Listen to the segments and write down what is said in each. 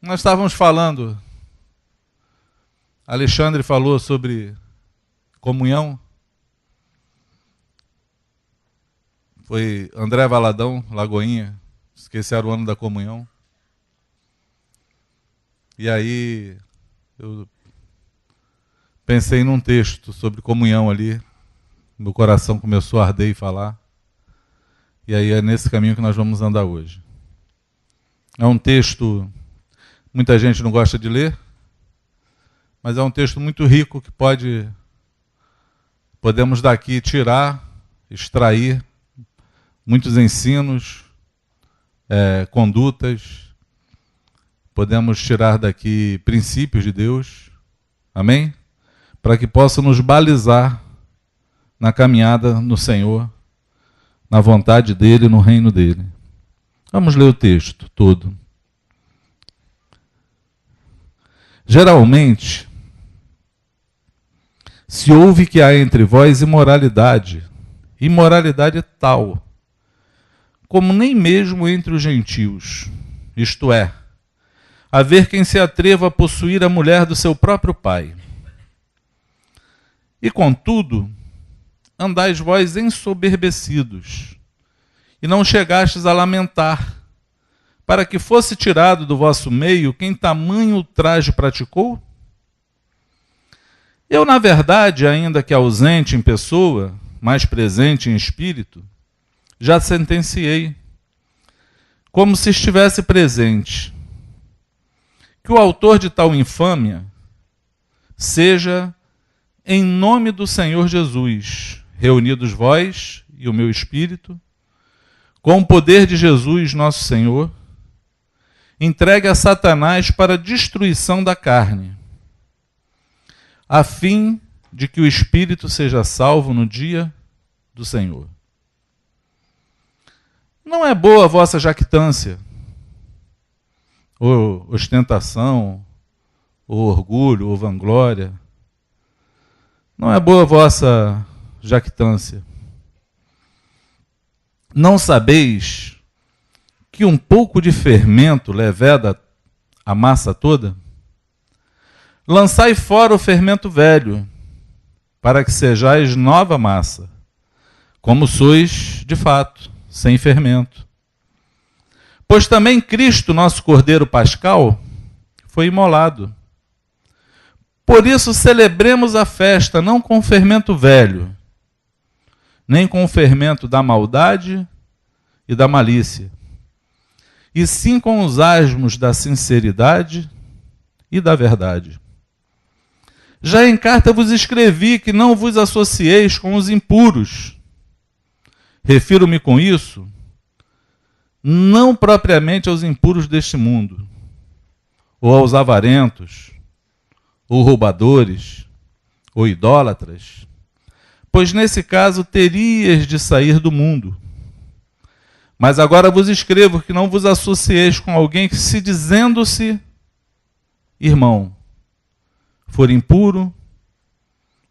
Nós estávamos falando, Alexandre falou sobre comunhão. Foi André Valadão, Lagoinha, esqueci o ano da comunhão. E aí eu pensei num texto sobre comunhão ali, meu coração começou a arder e falar. E aí é nesse caminho que nós vamos andar hoje. É um texto, muita gente não gosta de ler, mas é um texto muito rico que podemos daqui tirar, extrair muitos ensinos, condutas, podemos tirar daqui princípios de Deus, amém? Para que possa nos balizar na caminhada no Senhor, na vontade dEle, no reino dEle. Vamos ler o texto todo. Geralmente, se ouve que há entre vós imoralidade tal, como nem mesmo entre os gentios, isto é, haver quem se atreva a possuir a mulher do seu próprio pai. E contudo, andais vós ensoberbecidos, e não chegastes a lamentar, para que fosse tirado do vosso meio quem tamanho ultraje praticou? Eu, na verdade, ainda que ausente em pessoa, mas presente em espírito, já sentenciei, como se estivesse presente, que o autor de tal infâmia seja, em nome do Senhor Jesus, reunidos vós e o meu espírito, com o poder de Jesus, nosso Senhor, entregue a Satanás para a destruição da carne, a fim de que o espírito seja salvo no dia do Senhor. Não é boa a vossa jactância, ou ostentação, ou orgulho, ou vanglória. Não é boa a vossa jactância. Não sabeis que um pouco de fermento leveda a massa toda? Lançai fora o fermento velho, para que sejais nova massa, como sois, de fato, sem fermento. Pois também Cristo, nosso Cordeiro Pascal, foi imolado. Por isso celebremos a festa, não com fermento velho, nem com o fermento da maldade e da malícia, e sim com os asmos da sinceridade e da verdade. Já em carta vos escrevi que não vos associeis com os impuros. Refiro-me com isso, não propriamente aos impuros deste mundo, ou aos avarentos, ou roubadores, ou idólatras, pois nesse caso teríeis de sair do mundo. Mas agora vos escrevo que não vos associeis com alguém que, se dizendo-se irmão, for impuro,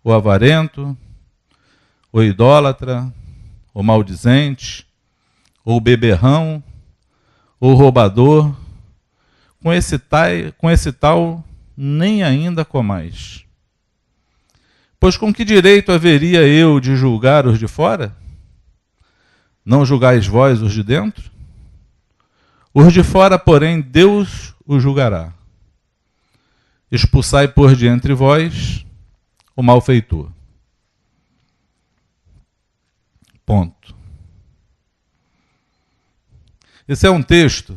ou avarento, ou idólatra, ou maldizente, ou beberrão, ou roubador, com esse tal nem ainda comais. Pois com que direito haveria eu de julgar os de fora? Não julgais vós os de dentro? Os de fora, porém, Deus os julgará. Expulsai por de entre vós o malfeitor. Ponto. Esse é um texto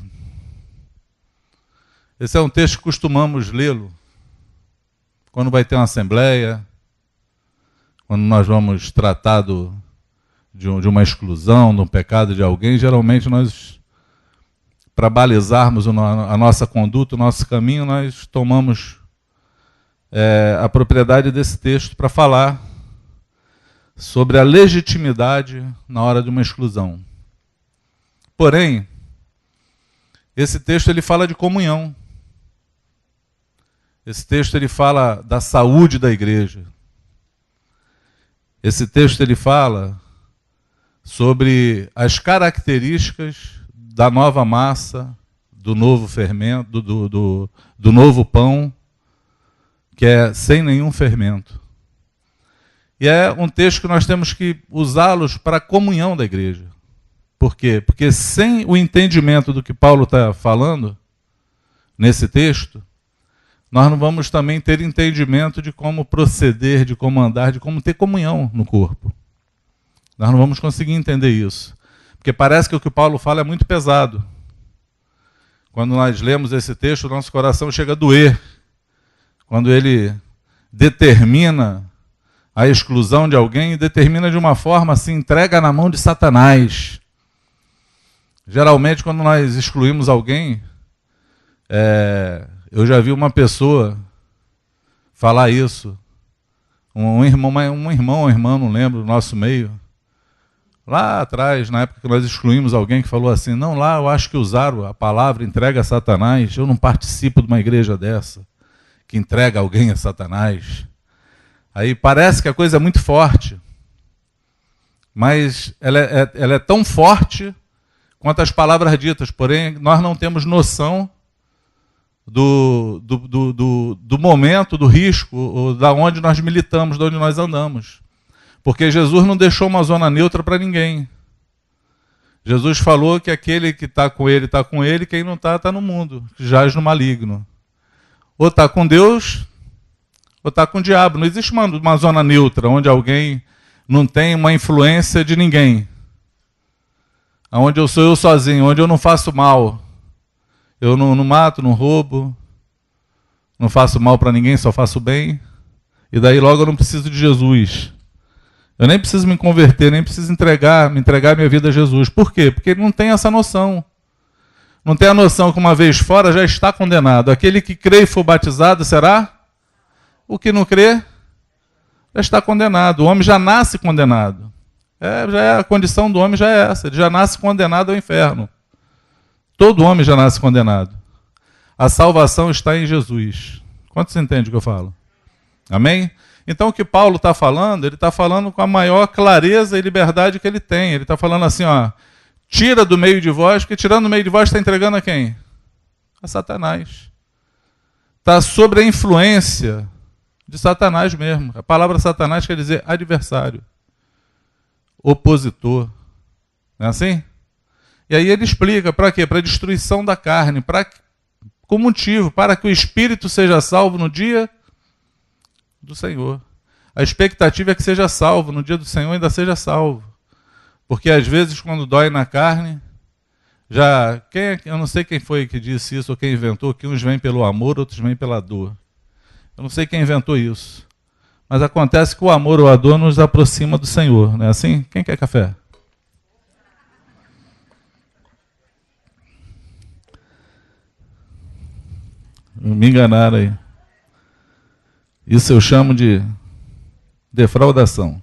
que costumamos lê-lo quando vai ter uma assembleia, quando nós vamos tratar de uma exclusão, de um pecado de alguém. Geralmente nós, para balizarmos a nossa conduta, o nosso caminho, nós tomamos a propriedade desse texto para falar sobre a legitimidade na hora de uma exclusão. Porém, esse texto ele fala de comunhão. Esse texto ele fala da saúde da igreja. Esse texto ele fala sobre as características da nova massa, do novo fermento, do novo pão, que é sem nenhum fermento. E é um texto que nós temos que usá-los para a comunhão da igreja. Por quê? Porque sem o entendimento do que Paulo está falando nesse texto, nós não vamos também ter entendimento de como proceder, de como andar, de como ter comunhão no corpo. Nós não vamos conseguir entender isso. Porque parece que o que Paulo fala é muito pesado. Quando nós lemos esse texto, o nosso coração chega a doer. Quando ele determina a exclusão de alguém, e determina de uma forma assim, entrega na mão de Satanás. Geralmente, quando nós excluímos alguém, eu já vi uma pessoa falar isso. Um irmão, uma irmã, não lembro, do nosso meio. Lá atrás, na época que nós excluímos alguém que falou assim, não, lá eu acho que usaram a palavra entrega a Satanás, eu não participo de uma igreja dessa, que entrega alguém a Satanás. Aí parece que a coisa é muito forte, mas ela é tão forte quanto as palavras ditas, porém nós não temos noção do momento, do risco, ou da onde nós militamos, de onde nós andamos. Porque Jesus não deixou uma zona neutra para ninguém. Jesus falou que aquele que está com ele, quem não está, está no mundo, que jaz no maligno. Ou está com Deus, ou está com o diabo. Não existe uma zona neutra, onde alguém não tem uma influência de ninguém. Onde eu sou eu sozinho, onde eu não faço mal. Eu não mato, não roubo, não faço mal para ninguém, só faço bem. E daí logo eu não preciso de Jesus. Eu nem preciso me converter, nem preciso me entregar minha vida a Jesus. Por quê? Porque ele não tem essa noção. Não tem a noção que uma vez fora já está condenado. Aquele que crê e for batizado será? O que não crê já está condenado. O homem já nasce condenado. A condição do homem já é essa. Ele já nasce condenado ao inferno. Todo homem já nasce condenado. A salvação está em Jesus. Quantos entendem o que eu falo? Amém? Então o que Paulo está falando, ele está falando com a maior clareza e liberdade que ele tem. Ele está falando assim, ó, tira do meio de vós, porque tirando do meio de vós está entregando a quem? A Satanás. Está sob a influência de Satanás mesmo. A palavra Satanás quer dizer adversário, opositor. Não é assim? E aí ele explica para quê? Para a destruição da carne, com motivo, para que o espírito seja salvo no dia do Senhor. A expectativa é que seja salvo, no dia do Senhor ainda seja salvo. Porque às vezes quando dói na carne, eu não sei quem foi que disse isso ou quem inventou, que uns vêm pelo amor, outros vêm pela dor. Eu não sei quem inventou isso. Mas acontece que o amor ou a dor nos aproxima do Senhor, não é assim? Quem quer café? Me enganaram aí. Isso eu chamo de defraudação.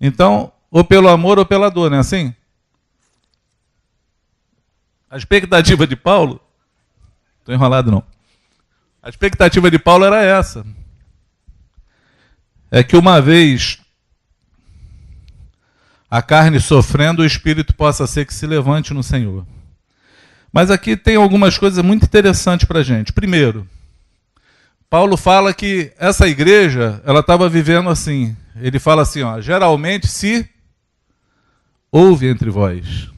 Então, ou pelo amor ou pela dor, não é assim? A expectativa de Paulo... Estou enrolado não. A expectativa de Paulo era essa. É que uma vez a carne sofrendo, o espírito possa ser que se levante no Senhor. Mas aqui tem algumas coisas muito interessantes para a gente. Primeiro, Paulo fala que essa igreja, ela estava vivendo assim. Ele fala assim, ó, geralmente se ouve entre vós.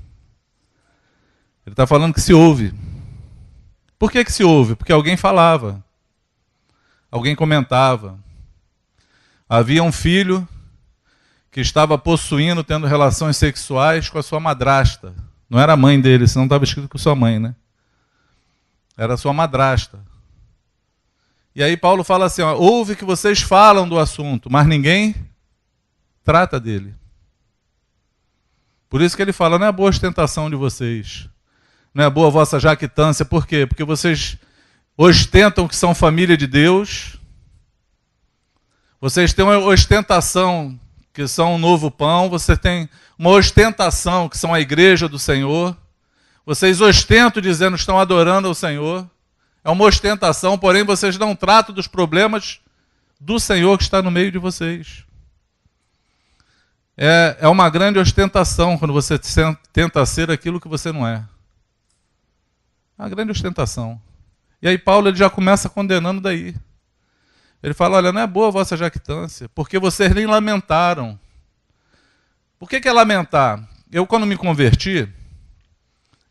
Ele está falando que se ouve. Por que se ouve? Porque alguém falava. Alguém comentava. Havia um filho que estava possuindo, tendo relações sexuais com a sua madrasta. Não era a mãe dele, senão estava escrito com sua mãe, né? Era a sua madrasta. E aí Paulo fala assim, ó, ouve que vocês falam do assunto, mas ninguém trata dele. Por isso que ele fala, não é boa ostentação de vocês. Não é boa a vossa jactância. Por quê? Porque vocês ostentam que são família de Deus. Vocês têm uma ostentação que são um novo pão. Vocês têm uma ostentação que são a igreja do Senhor. Vocês ostentam dizendo que estão adorando ao Senhor. É uma ostentação, porém vocês não tratam dos problemas do Senhor que está no meio de vocês. É uma grande ostentação quando você tenta ser aquilo que você não é. É uma grande ostentação. E aí Paulo ele já começa condenando daí. Ele fala, olha, não é boa a vossa jactância, porque vocês nem lamentaram. Por que é lamentar? Eu, quando me converti,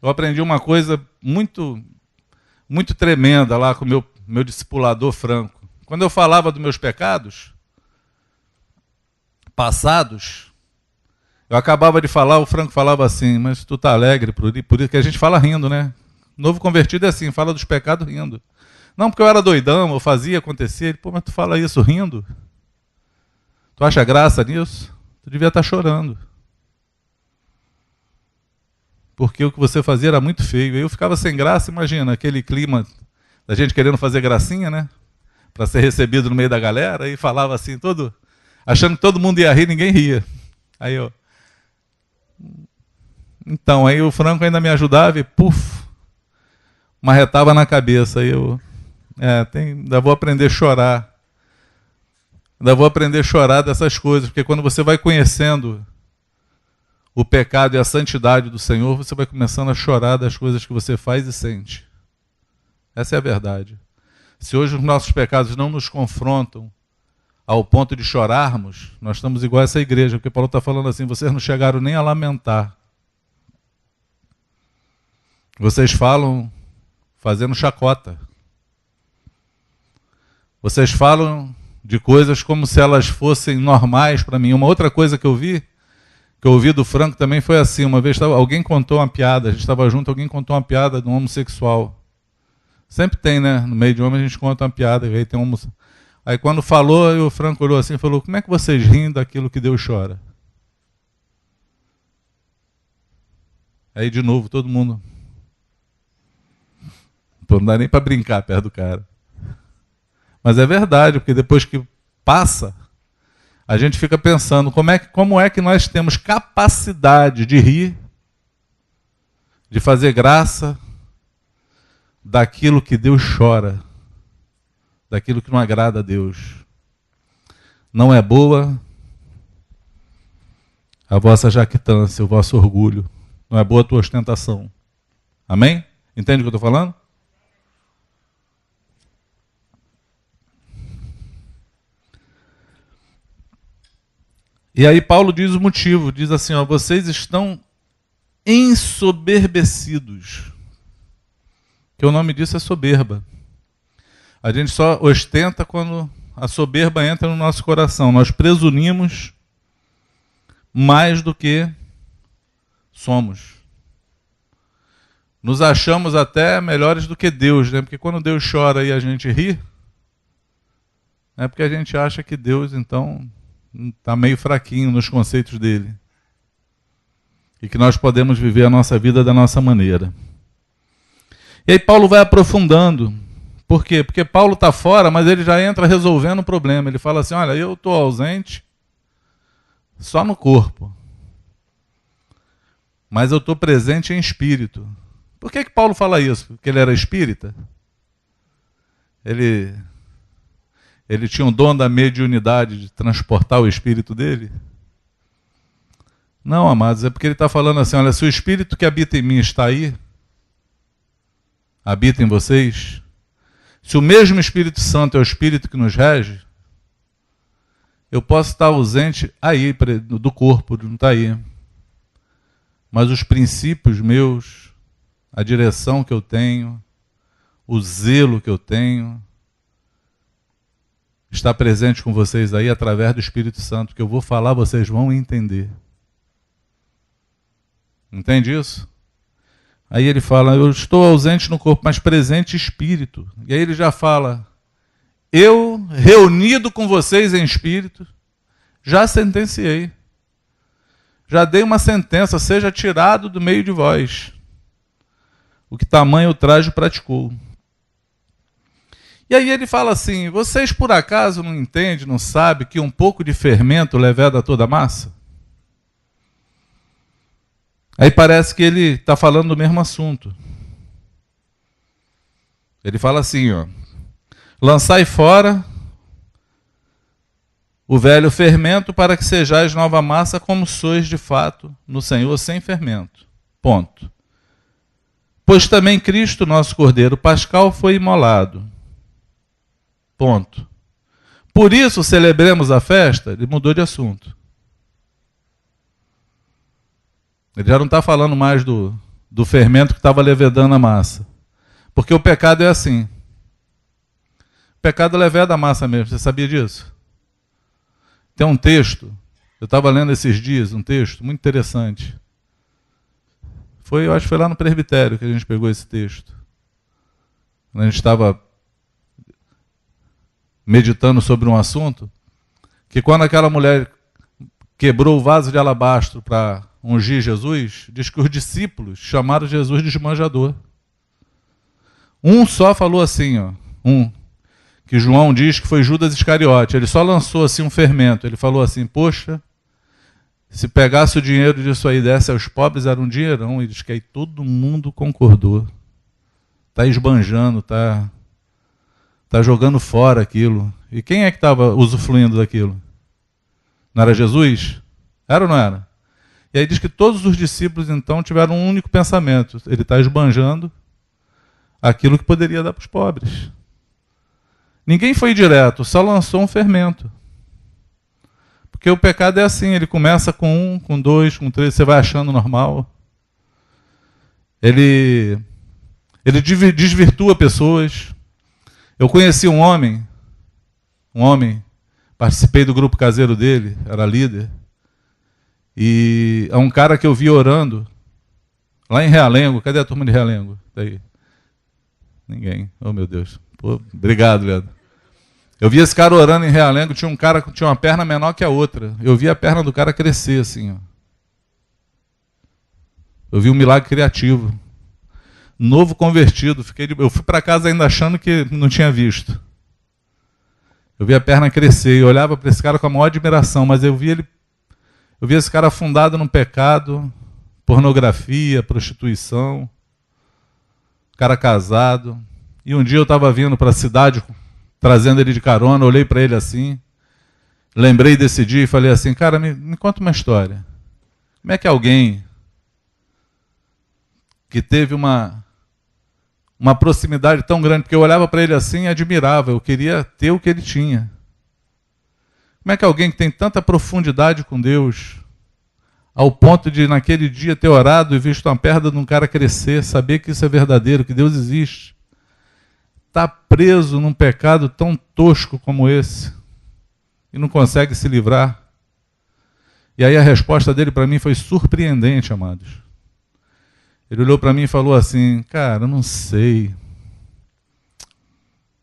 eu aprendi uma coisa muito, muito tremenda lá com o meu discipulador Franco. Quando eu falava dos meus pecados passados, eu acabava de falar, o Franco falava assim, mas tu tá alegre por isso que a gente fala rindo, né? Novo convertido é assim, fala dos pecados rindo. Não, porque eu era doidão, eu fazia, acontecia. Ele, pô, mas tu fala isso rindo? Tu acha graça nisso? Tu devia estar chorando. Porque o que você fazia era muito feio. Aí eu ficava sem graça, imagina, aquele clima da gente querendo fazer gracinha, né? Para ser recebido no meio da galera, e falava assim, achando que todo mundo ia rir, ninguém ria. Aí eu... Então, aí o Franco ainda me ajudava e, puf, marretava na cabeça. Aí eu... ainda vou aprender a chorar. Ainda vou aprender a chorar dessas coisas, porque quando você vai conhecendo o pecado e a santidade do Senhor, você vai começando a chorar das coisas que você faz e sente. Essa é a verdade. Se hoje os nossos pecados não nos confrontam ao ponto de chorarmos, nós estamos igual a essa igreja, porque Paulo está falando assim, vocês não chegaram nem a lamentar. Vocês falam fazendo chacota. Vocês falam de coisas como se elas fossem normais para mim. Uma outra coisa que eu ouvi do Franco também foi assim, uma vez alguém contou uma piada, a gente estava junto, alguém contou uma piada de um homossexual. Sempre tem, né? No meio de homem a gente conta uma piada, aí tem um... Aí quando falou, o Franco olhou assim e falou, como é que vocês riem daquilo que Deus chora? Aí de novo, todo mundo... Pô, não dá nem para brincar perto do cara. Mas é verdade, porque depois que passa, a gente fica pensando como é que nós temos capacidade de rir, de fazer graça daquilo que Deus chora, daquilo que não agrada a Deus. Não é boa a vossa jactância, o vosso orgulho. Não é boa a tua ostentação. Amém? Entende o que eu estou falando? E aí Paulo diz o motivo, diz assim, ó, vocês estão ensoberbecidos. Que o nome disso é soberba. A gente só ostenta quando a soberba entra no nosso coração. Nós presumimos mais do que somos. Nos achamos até melhores do que Deus, né? Porque quando Deus chora e a gente ri, é porque a gente acha que Deus, então, está meio fraquinho nos conceitos dele. E que nós podemos viver a nossa vida da nossa maneira. E aí Paulo vai aprofundando. Por quê? Porque Paulo está fora, mas ele já entra resolvendo o problema. Ele fala assim, olha, eu estou ausente só no corpo. Mas eu estou presente em espírito. Por que Paulo fala isso? Porque ele era espírita? Ele tinha um dom da mediunidade de transportar o espírito dele? Não, amados, é porque ele está falando assim, olha, se o espírito que habita em mim está aí, habita em vocês, se o mesmo Espírito Santo é o Espírito que nos rege, eu posso estar ausente aí, do corpo, não está aí. Mas os princípios meus, a direção que eu tenho, o zelo que eu tenho, está presente com vocês aí através do Espírito Santo, que eu vou falar, vocês vão entender. Entende isso? Aí ele fala, eu estou ausente no corpo, mas presente em espírito. E aí ele já fala, eu, reunido com vocês em espírito, já sentenciei. Já dei uma sentença, seja tirado do meio de vós. O que tamanho ultraje praticou. E aí ele fala assim, vocês por acaso não entendem, não sabem que um pouco de fermento leveda toda a massa? Aí parece que ele está falando do mesmo assunto. Ele fala assim, ó, lançai fora o velho fermento para que sejais nova massa como sois de fato no Senhor sem fermento. Ponto. Pois também Cristo, nosso Cordeiro Pascal, foi imolado. Ponto. Por isso celebremos a festa. Ele mudou de assunto. Ele já não está falando mais do fermento que estava levedando a massa. Porque o pecado é assim. O pecado leveda a massa mesmo. Você sabia disso? Tem um texto, eu estava lendo esses dias, um texto muito interessante. Eu acho que foi lá no presbitério que a gente pegou esse texto. A gente estava meditando sobre um assunto, que quando aquela mulher quebrou o vaso de alabastro para ungir Jesus, diz que os discípulos chamaram Jesus de esbanjador. Um só falou assim, que João diz que foi Judas Iscariote. Ele só lançou assim um fermento. Ele falou assim, poxa, se pegasse o dinheiro disso aí e desse aos pobres, era um dinheirão. E diz que aí todo mundo concordou. Está esbanjando, está jogando fora aquilo. E quem é que estava usufruindo daquilo? Não era Jesus? Era ou não era? E aí diz que todos os discípulos, então, tiveram um único pensamento. Ele está esbanjando aquilo que poderia dar para os pobres. Ninguém foi direto, só lançou um fermento. Porque o pecado é assim, ele começa com 1, com 2, com 3, você vai achando normal. Ele desvirtua pessoas. Eu conheci um homem, participei do grupo caseiro dele, era líder, e é um cara que eu vi orando, lá em Realengo. Cadê a turma de Realengo? Tá aí. Ninguém. Oh, meu Deus. Pô, obrigado, Leandro. Eu vi esse cara orando em Realengo, tinha um cara que tinha uma perna menor que a outra. Eu vi a perna do cara crescer assim, ó. Eu vi um milagre criativo. Novo convertido. Eu fui para casa ainda achando que não tinha visto. Eu vi a perna crescer e olhava para esse cara com a maior admiração, mas eu vi esse cara afundado no pecado, pornografia, prostituição, cara casado. E um dia eu estava vindo para a cidade, trazendo ele de carona, olhei para ele assim, lembrei desse dia e falei assim, cara, me conta uma história. Como é que alguém que teve uma proximidade tão grande, porque eu olhava para ele assim e admirava, eu queria ter o que ele tinha. Como é que alguém que tem tanta profundidade com Deus, ao ponto de naquele dia ter orado e visto uma perna de um cara crescer, saber que isso é verdadeiro, que Deus existe, está preso num pecado tão tosco como esse e não consegue se livrar? E aí a resposta dele para mim foi surpreendente, amados. Ele olhou para mim e falou assim, cara, eu não sei.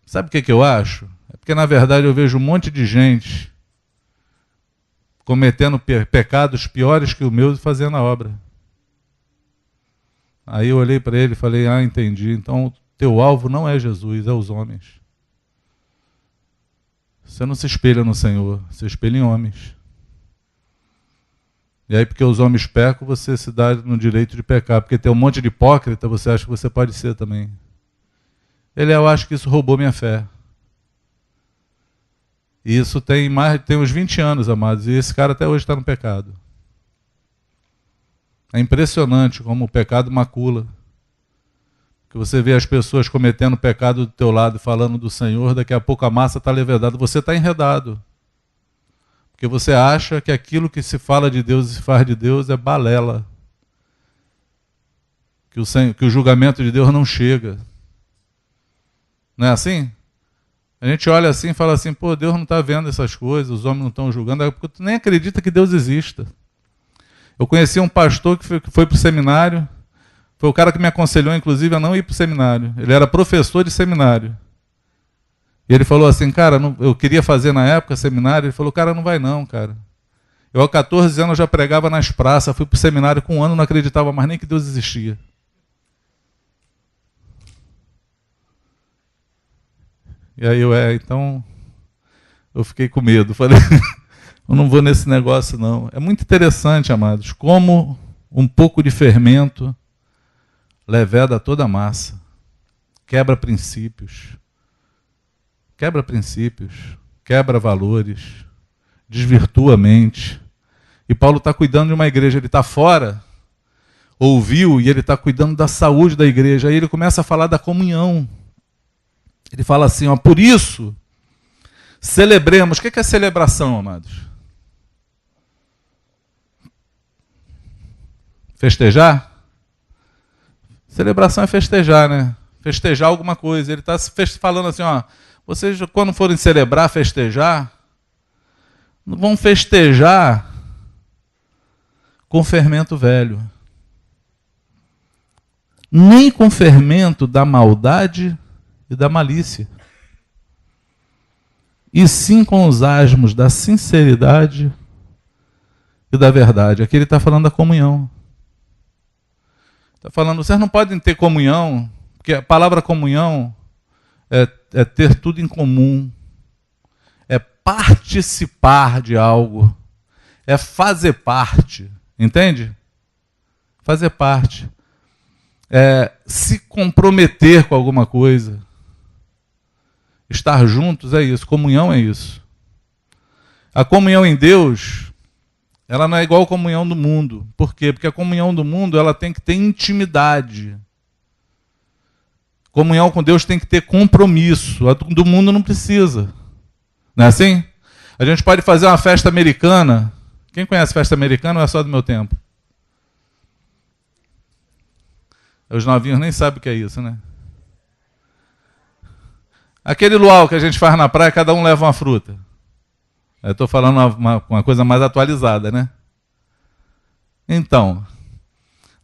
Sabe o que eu acho? É porque na verdade eu vejo um monte de gente cometendo pecados piores que o meu e fazendo a obra. Aí eu olhei para ele e falei, entendi, então teu alvo não é Jesus, é os homens. Você não se espelha no Senhor, você espelha em homens. E aí, porque os homens pecam, você se dá no direito de pecar. Porque tem um monte de hipócrita, você acha que você pode ser também. Eu acho que isso roubou minha fé. E isso tem uns 20 anos, amados, e esse cara até hoje está no pecado. É impressionante como o pecado macula. Que você vê as pessoas cometendo pecado do teu lado, falando do Senhor, daqui a pouco a massa está levedada, você está enredado. Porque você acha que aquilo que se fala de Deus e se faz de Deus é balela. Que o julgamento de Deus não chega. Não é assim? A gente olha assim e fala assim, pô, Deus não está vendo essas coisas, os homens não estão julgando, é porque tu nem acredita que Deus exista. Eu conheci um pastor que foi para o seminário, foi o cara que me aconselhou, inclusive, a não ir para o seminário. Ele era professor de seminário. E ele falou assim, cara, eu queria fazer na época seminário. Ele falou, cara, não vai não, cara. Eu há 14 anos já pregava nas praças, fui para o seminário com 1 ano, não acreditava mais nem que Deus existia. E aí então, eu fiquei com medo. Falei, eu não vou nesse negócio não. É muito interessante, amados, como um pouco de fermento leveda toda a massa. Quebra princípios. Quebra valores, desvirtua a mente. E Paulo está cuidando de uma igreja, ele está fora, ouviu, e ele está cuidando da saúde da igreja. Aí ele começa a falar da comunhão. Ele fala assim, ó, por isso, celebremos. O que é celebração, amados? Festejar? Celebração é festejar, né? Festejar alguma coisa. Ele está falando assim, ó, vocês quando forem celebrar, festejar, não vão festejar com fermento velho. Nem com fermento da maldade e da malícia. E sim com os asmos da sinceridade e da verdade. Aqui ele está falando da comunhão. Está falando, vocês não podem ter comunhão, porque a palavra comunhão é ter tudo em comum, é participar de algo, é fazer parte, entende? Fazer parte, é se comprometer com alguma coisa, estar juntos é isso, comunhão é isso. A comunhão em Deus, ela não é igual à comunhão do mundo. Por quê? Porque a comunhão do mundo ela tem que ter intimidade. Comunhão com Deus tem que ter compromisso. A do mundo não precisa. Não é assim? A gente pode fazer uma festa americana. Quem conhece festa americana ou é só do meu tempo? Os novinhos nem sabem o que é isso, né? Aquele luau que a gente faz na praia, cada um leva uma fruta. Eu estou falando uma coisa mais atualizada, né? Então,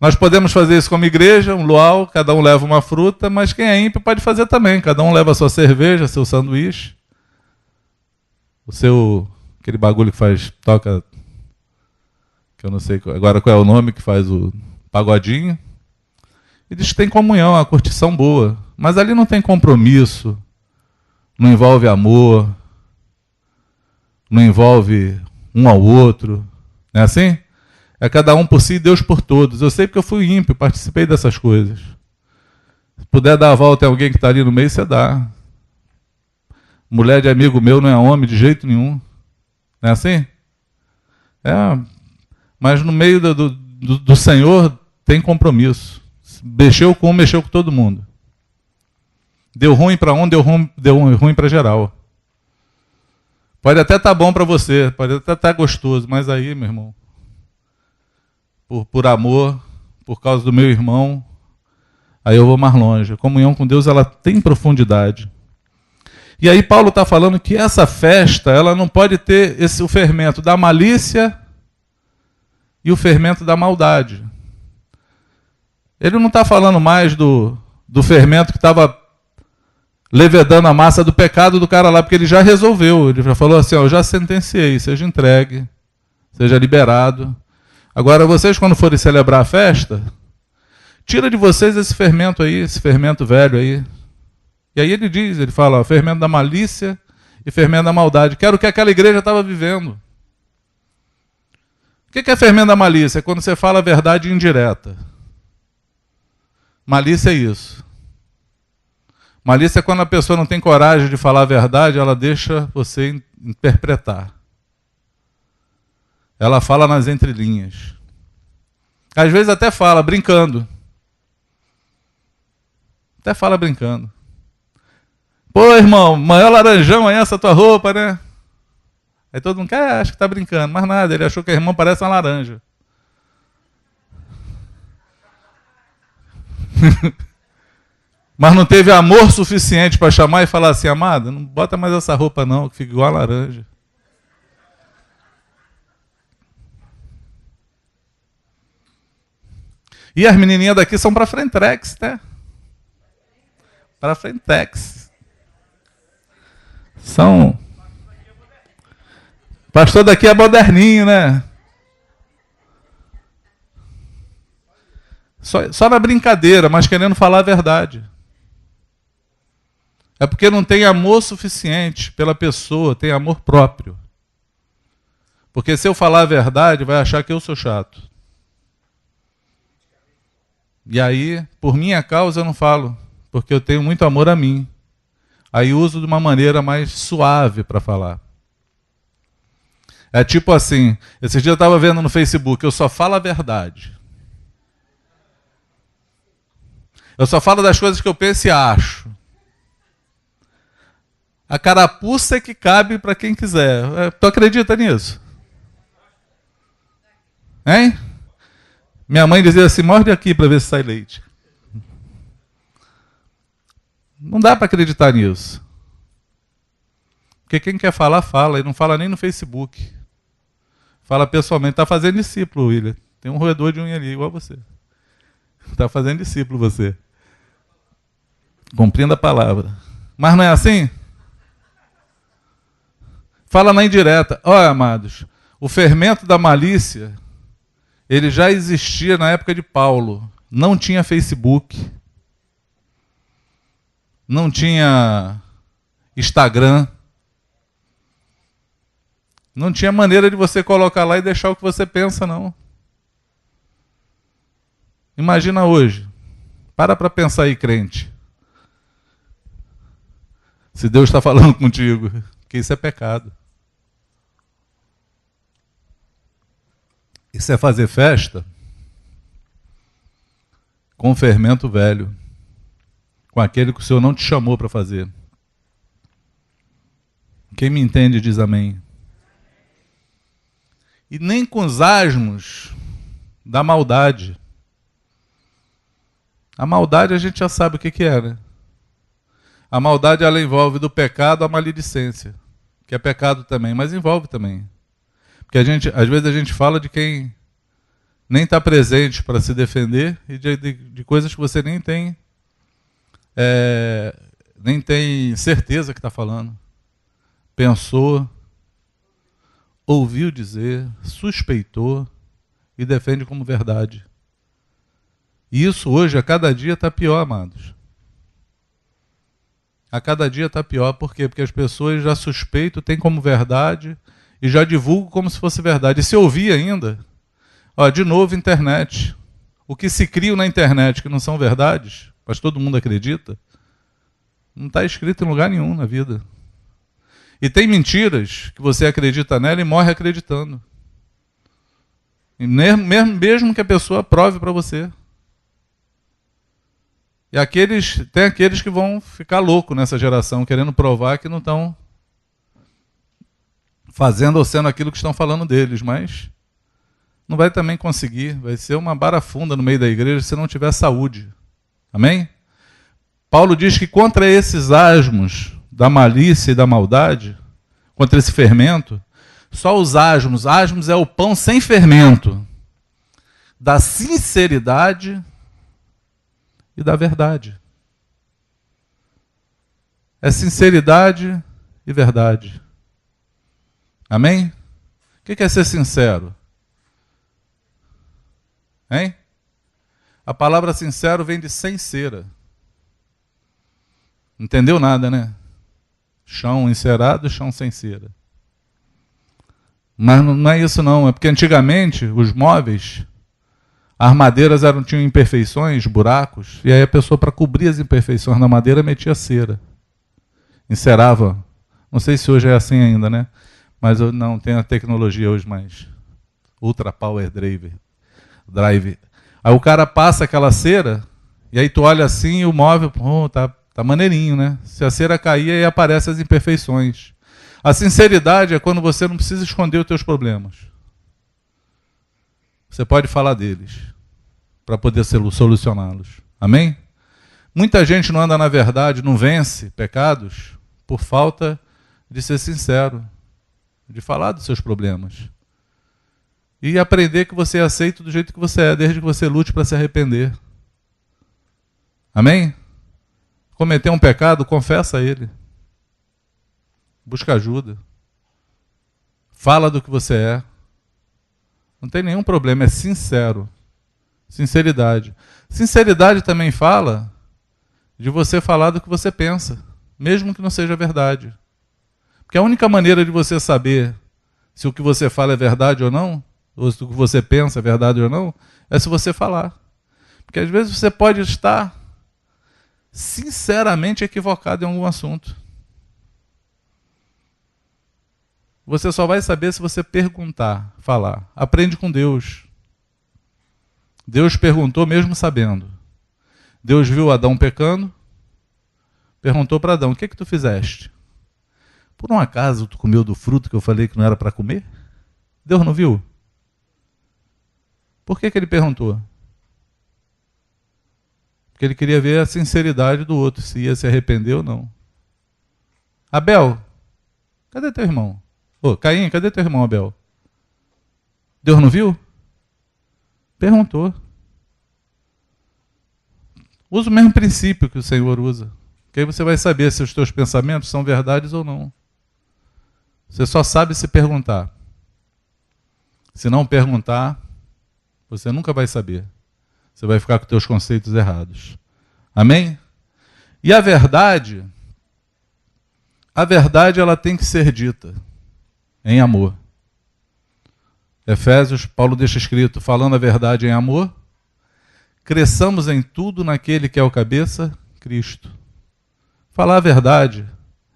nós podemos fazer isso como igreja, um luau, cada um leva uma fruta, mas quem é ímpio pode fazer também. Cada um leva a sua cerveja, seu sanduíche, aquele bagulho que toca, que eu não sei agora qual é o nome, que faz o pagodinho. E diz que tem comunhão, uma curtição boa. Mas ali não tem compromisso, não envolve amor, não envolve um ao outro. Não é assim? É cada um por si e Deus por todos. Eu sei porque eu fui ímpio, participei dessas coisas. Se puder dar a volta em alguém que está ali no meio, você dá. Mulher de amigo meu não é homem de jeito nenhum. Não é assim? Mas no meio do Senhor tem compromisso. Mexeu com todo mundo. Deu ruim para um, deu ruim para geral. Pode até estar bom para você, pode até estar gostoso, mas aí, meu irmão, por amor, por causa do meu irmão, aí eu vou mais longe. A comunhão com Deus, ela tem profundidade. E aí Paulo está falando que essa festa, ela não pode ter o fermento da malícia e o fermento da maldade. Ele não está falando mais do fermento que estava levedando a massa do pecado do cara lá, porque ele já resolveu, ele já falou assim, ó, eu já sentenciei, seja entregue, seja liberado. Agora vocês quando forem celebrar a festa, tira de vocês esse fermento aí, esse fermento velho aí. E aí ele fala, ó, fermento da malícia e fermento da maldade, que era o que aquela igreja estava vivendo. O que é fermento da malícia? É quando você fala a verdade indireta. Malícia é isso. Malícia é quando a pessoa não tem coragem de falar a verdade, ela deixa você interpretar. Ela fala nas entrelinhas. Às vezes até fala brincando. Até fala brincando. Pô, irmão, maior laranjão é essa tua roupa, né? Aí todo mundo acha que está brincando, mas nada, ele achou que a irmã parece uma laranja. Mas não teve amor suficiente para chamar e falar assim, amada, não bota mais essa roupa não, que fica igual a laranja. E as menininhas daqui são para Frentex, né? Para Frentex. São... Pastor daqui é moderninho, né? Só na brincadeira, mas querendo falar a verdade. É porque não tem amor suficiente pela pessoa, tem amor próprio. Porque se eu falar a verdade, vai achar que eu sou chato. E aí, por minha causa, eu não falo, porque eu tenho muito amor a mim. Aí uso de uma maneira mais suave para falar. É tipo assim, esse dia eu estava vendo no Facebook, eu só falo a verdade. Eu só falo das coisas que eu penso e acho. A carapuça é que cabe para quem quiser. Tu acredita nisso? Hein? Minha mãe dizia assim, morde aqui para ver se sai leite. Não dá para acreditar nisso. Porque quem quer falar, fala. E não fala nem no Facebook. Fala pessoalmente. Está fazendo discípulo, William. Tem um roedor de unha ali, igual você. Está fazendo discípulo você. Cumprindo a palavra. Mas não é assim? Fala na indireta. Olha, amados, o fermento da malícia, ele já existia na época de Paulo. Não tinha Facebook. Não tinha Instagram. Não tinha maneira de você colocar lá e deixar o que você pensa, não. Imagina hoje. Para pensar aí, crente. Se Deus está falando contigo, que isso é pecado. Isso é fazer festa com fermento velho, com aquele que o Senhor não te chamou para fazer. Quem me entende diz amém. E nem com os asmos da maldade. A maldade a gente já sabe o que é, né? A maldade ela envolve do pecado a maledicência, que é pecado também, mas envolve também. Porque às vezes a gente fala de quem nem está presente para se defender e de coisas que você nem tem certeza que está falando. Pensou, ouviu dizer, suspeitou e defende como verdade. E isso hoje, a cada dia, está pior, amados. A cada dia está pior. Por quê? Porque as pessoas já suspeitam, têm como verdade e já divulgam como se fosse verdade. E se ouvir ainda, de novo, internet. O que se cria na internet que não são verdades, mas todo mundo acredita, não está escrito em lugar nenhum na vida. E tem mentiras que você acredita nela e morre acreditando. E mesmo que a pessoa prove para você. E tem aqueles que vão ficar loucos nessa geração, querendo provar que não estão fazendo ou sendo aquilo que estão falando deles, mas não vai também conseguir. Vai ser uma barafunda no meio da igreja se não tiver saúde. Amém? Paulo diz que contra esses asmos da malícia e da maldade, contra esse fermento, só os asmos é o pão sem fermento, da sinceridade e da verdade. É sinceridade e verdade. Amém? O que é ser sincero? Hein? A palavra sincero vem de sem cera. Entendeu nada, né? Chão encerado, chão sem cera. Mas não é isso não, é porque antigamente os móveis, as madeiras tinham imperfeições, buracos, e aí a pessoa, para cobrir as imperfeições na madeira, metia cera. Encerava. Não sei se hoje é assim ainda, né? Mas não, tem a tecnologia hoje mais. Ultra Power Drive. Aí o cara passa aquela cera, e aí tu olha assim e o móvel, tá maneirinho, né? Se a cera cair, aí aparecem as imperfeições. A sinceridade é quando você não precisa esconder os teus problemas. Você pode falar deles para poder solucioná-los. Amém? Muita gente não anda na verdade, não vence pecados por falta de ser sincero, de falar dos seus problemas. E aprender que você é aceito do jeito que você é, desde que você lute para se arrepender. Amém? Cometer um pecado, confessa ele. Busca ajuda. Fala do que você é. Não tem nenhum problema, é sincero. Sinceridade. Sinceridade também fala de você falar do que você pensa, mesmo que não seja verdade. Porque a única maneira de você saber se o que você fala é verdade ou não, ou se o que você pensa é verdade ou não, é se você falar. Porque às vezes você pode estar sinceramente equivocado em algum assunto. Você só vai saber se você perguntar, falar. Aprende com Deus. Deus perguntou mesmo sabendo. Deus viu Adão pecando, perguntou para Adão, o que tu fizeste? Por um acaso tu comeu do fruto que eu falei que não era para comer? Deus não viu? Por que ele perguntou? Porque ele queria ver a sinceridade do outro, se ia se arrepender ou não. Abel, cadê teu irmão? Ô, Caim, cadê teu irmão, Abel? Deus não viu? Perguntou. Usa o mesmo princípio que o Senhor usa. Que aí você vai saber se os teus pensamentos são verdades ou não. Você só sabe se perguntar. Se não perguntar, você nunca vai saber. Você vai ficar com teus conceitos errados. Amém? E a verdade ela tem que ser dita em amor. Efésios, Paulo deixa escrito, falando a verdade em amor, cresçamos em tudo naquele que é o cabeça, Cristo. Falar a verdade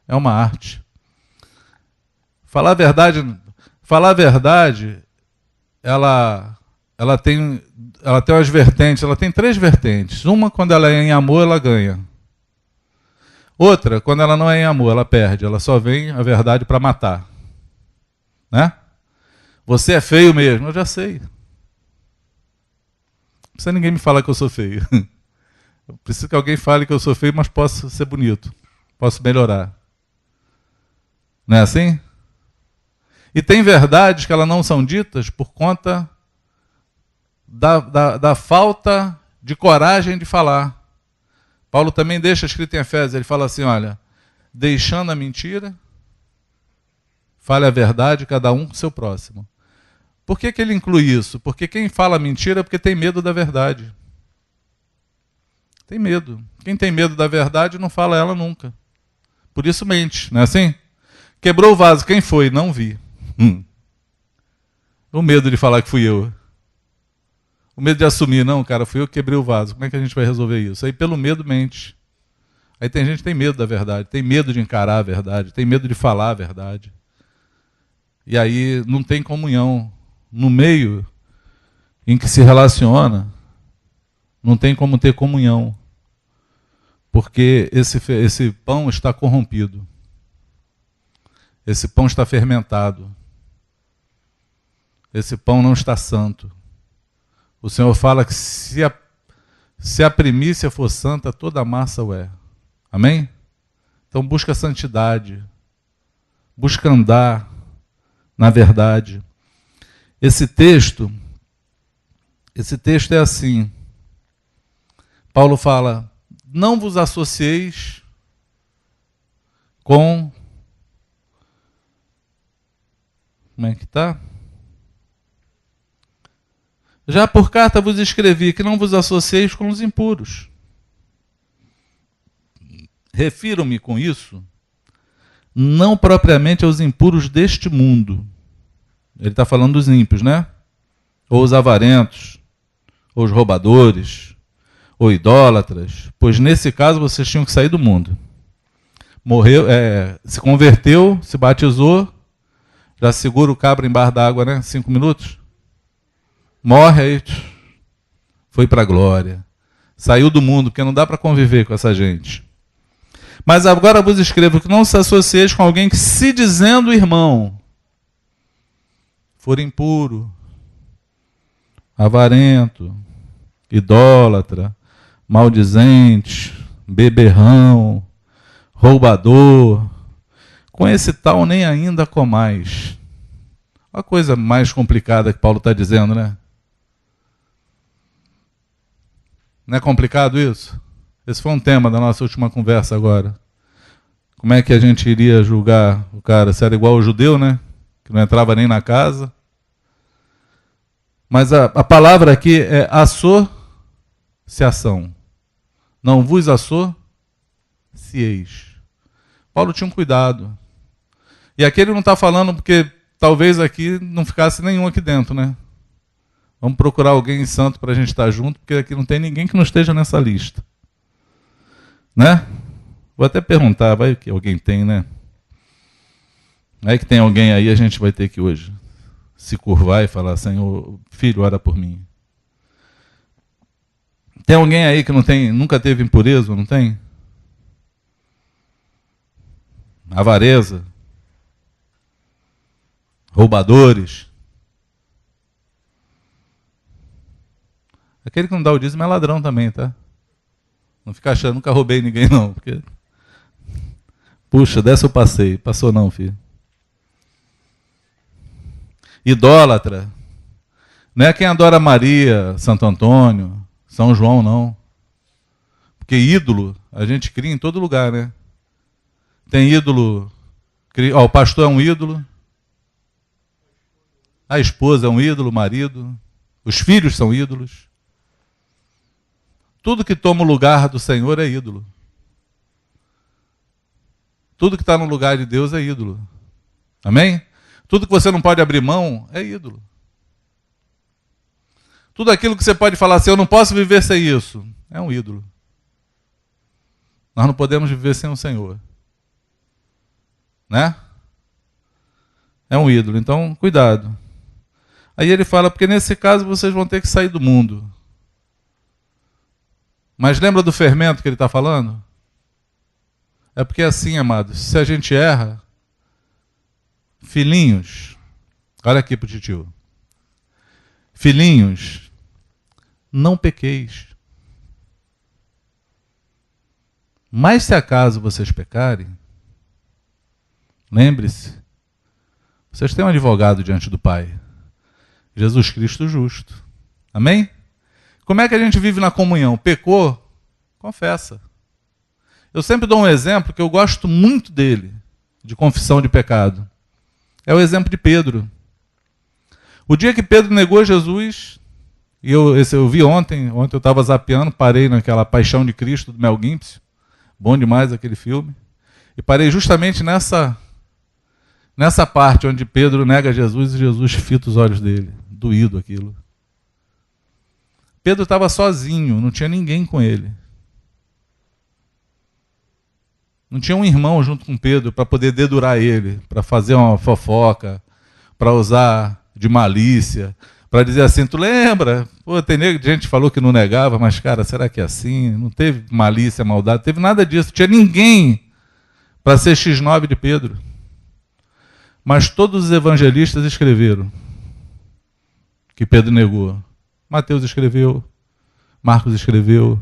é uma arte. Falar a verdade, ela tem umas vertentes, ela tem 3 vertentes. Uma, quando ela é em amor, ela ganha. Outra, quando ela não é em amor, ela perde. Ela só vem a verdade para matar. Né? Você é feio mesmo, eu já sei. Não precisa ninguém me falar que eu sou feio. Eu preciso que alguém fale que eu sou feio, mas posso ser bonito. Posso melhorar. Não é assim? E tem verdades que elas não são ditas por conta da falta de coragem de falar. Paulo também deixa escrito em Efésios, ele fala assim, olha, deixando a mentira, fale a verdade, cada um com o seu próximo. Por que ele inclui isso? Porque quem fala mentira é porque tem medo da verdade. Tem medo. Quem tem medo da verdade não fala ela nunca. Por isso mente, não é assim? Quebrou o vaso, quem foi? Não vi. O medo de falar que fui eu. O medo de assumir, não, cara, fui eu que quebrei o vaso. Como é que a gente vai resolver isso? Aí pelo medo mente. Aí tem gente que tem medo da verdade, tem medo de encarar a verdade, tem medo de falar a verdade. E aí não tem comunhão. No meio em que se relaciona, não tem como ter comunhão. Porque esse pão está corrompido. Esse pão está fermentado. Esse pão não está santo. O Senhor fala que se a primícia for santa, toda a massa o é. Amém? Então busca a santidade. Busca andar na verdade. Esse texto é assim. Paulo fala, não vos associeis com... Como é que está? Já por carta vos escrevi que não vos associeis com os impuros. Refiro-me com isso, não propriamente aos impuros deste mundo. Ele está falando dos ímpios, né? Ou os avarentos, ou os roubadores, ou idólatras. Pois nesse caso vocês tinham que sair do mundo. Morreu, se converteu, se batizou, já segura o cabra em bar d'água, né? 5 minutos. Morre aí, foi para a glória. Saiu do mundo, porque não dá para conviver com essa gente. Mas agora vos escrevo que não se associeis com alguém que, se dizendo irmão, for impuro, avarento, idólatra, maldizente, beberrão, roubador, com esse tal nem ainda comais. Olha a coisa mais complicada que Paulo está dizendo, né? Não é complicado isso? Esse foi um tema da nossa última conversa agora. Como é que a gente iria julgar o cara? Se era igual ao judeu, né? Que não entrava nem na casa. Mas a palavra aqui é associação. Não vos associeis. Paulo tinha um cuidado. E aqui ele não está falando porque talvez aqui não ficasse nenhum aqui dentro, né? Vamos procurar alguém santo para a gente estar junto, porque aqui não tem ninguém que não esteja nessa lista. Né? Vou até perguntar, vai que alguém tem, né? Não é que tem alguém aí, a gente vai ter que hoje se curvar e falar: Senhor, filho, ora por mim. Tem alguém aí que nunca teve impureza, não tem? Avareza, roubadores. Aquele que não dá o dízimo é ladrão também, tá? Não fica achando, nunca roubei ninguém não, porque puxa, dessa eu passei. Passou não, filho. Idólatra. Não é quem adora Maria, Santo Antônio, São João, não. Porque ídolo a gente cria em todo lugar, né? Tem ídolo. O pastor é um ídolo. A esposa é um ídolo, o marido. Os filhos são ídolos. Tudo que toma o lugar do Senhor é ídolo. Tudo que está no lugar de Deus é ídolo. Amém? Tudo que você não pode abrir mão é ídolo. Tudo aquilo que você pode falar assim: eu não posso viver sem isso, é um ídolo. Nós não podemos viver sem o Senhor. Né? É um ídolo. Então, cuidado. Aí ele fala: porque nesse caso vocês vão ter que sair do mundo. Mas lembra do fermento que ele está falando? É porque assim, amados, se a gente erra, filhinhos, olha aqui para o titio. Filhinhos, não pequeis. Mas se acaso vocês pecarem, lembre-se, vocês têm um advogado diante do Pai, Jesus Cristo justo. Amém? Como é que a gente vive na comunhão? Pecou? Confessa. Eu sempre dou um exemplo que eu gosto muito dele, de confissão de pecado. É o exemplo de Pedro. O dia que Pedro negou Jesus, e eu vi ontem eu estava zapeando, parei naquela Paixão de Cristo do Mel Gibson, bom demais aquele filme, e parei justamente nessa parte onde Pedro nega Jesus e Jesus fita os olhos dele, doído aquilo. Pedro estava sozinho, não tinha ninguém com ele. Não tinha um irmão junto com Pedro para poder dedurar ele, para fazer uma fofoca, para usar de malícia, para dizer assim: tu lembra? Pô, tem gente que falou que não negava, mas cara, será que é assim? Não teve malícia, maldade, não teve nada disso. Não tinha ninguém para ser X9 de Pedro. Mas todos os evangelistas escreveram que Pedro negou. Mateus escreveu, Marcos escreveu,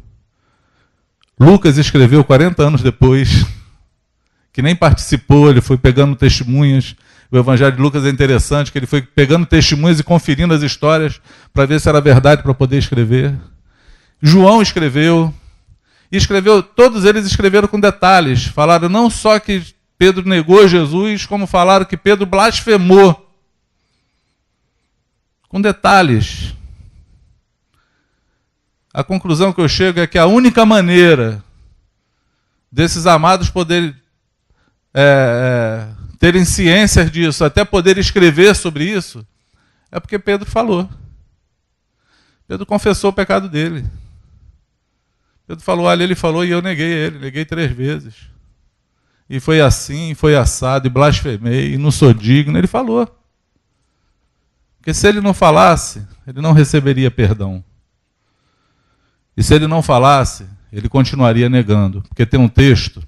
Lucas escreveu 40 anos depois, que nem participou, ele foi pegando testemunhas. O Evangelho de Lucas é interessante, que ele foi pegando testemunhas e conferindo as histórias para ver se era verdade para poder escrever. João escreveu, todos eles escreveram com detalhes. Falaram não só que Pedro negou Jesus, como falaram que Pedro blasfemou. Com detalhes. A conclusão que eu chego é que a única maneira desses amados poderem terem ciência disso, até poder escrever sobre isso, é porque Pedro falou. Pedro confessou o pecado dele. Pedro falou: olha, ele falou e eu neguei ele, neguei 3 vezes. E foi assim, foi assado, e blasfemei, e não sou digno. Ele falou. Porque se ele não falasse, ele não receberia perdão. E se ele não falasse, ele continuaria negando. Porque tem um texto